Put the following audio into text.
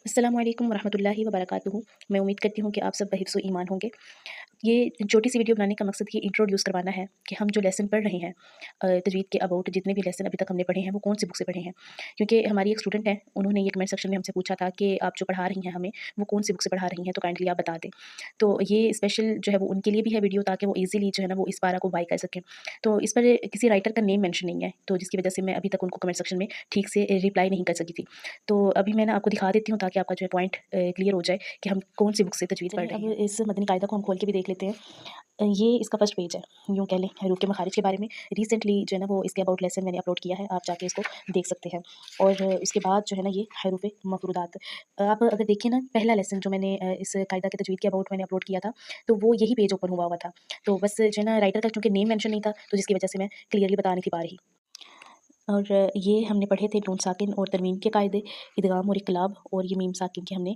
अस्सलामु अलैकुम वरहमतुल्लाहि वबरकातुहू। मैं उम्मीद करती हूँ कि आप सब बहिफ्ज़ व ईमान होंगे। ये छोटी सी वीडियो बनाने का मकसद ये इंट्रोड्यूस करवाना है कि हम जो लेसन पढ़ रहे हैं तजवीद के अबाउट जितने भी लेसन अभी तक हमने पढ़े हैं वो कौन सी बुक से पढ़े हैं। क्योंकि हमारी एक स्टूडेंट है, उन्होंने ये कमेंट सेक्शन में हमसे पूछा था कि आप जो पढ़ा रही हैं हमें वो कौन सी बुक से पढ़ा रही हैं, तो काइंडली आप बता दें। तो ये स्पेशल जो है वो उनके लिए भी है वीडियो, ताकि वो ईज़िली जो है ना वो इस पारा को बाय कर सकें। तो इस पर किसी राइटर का नेम मेंशन नहीं है, तो जिसकी वजह से मैं अभी तक उनको कमेंट सेक्शन में ठीक से रिप्लाई नहीं कर सकी थी। तो अभी मैं ना आपको दिखा देती हूँ ताकि आपका जो है पॉइंट क्लियर हो जाए कि हम कौन सी बुक से तजवीद पढ़ रहे हैं। अब इस मदनी कायदा को हम खोल के भी देख लेते हैं। ये इसका फर्स्ट पेज है, यूँ कह लें हरूफ के मखारिज के बारे में। रिसेंटली जो है ना वो इसके अबाउट लेसन मैंने अपलोड किया है, आप जाके इसको देख सकते हैं। और उसके बाद जो है ना ये हरूफ मफरूदात, आप अगर देखिए ना पहला लेसन जो मैंने इस कायदा के तजवीद के अबाउट मैंने अपलोड किया था, तो वो यही पेज ओपन हुआ हुआ था। तो बस जो है ना राइटर का चूँकि नेम मेंशन नहीं था, तो जिसकी वजह से मैं क्लियरली बता नहीं थी पा रही। और ये हमने पढ़े थे नून साकिन और तरमीम के कायदे, इदगाम और इक़लाब, और ये मीम साकिन के हमने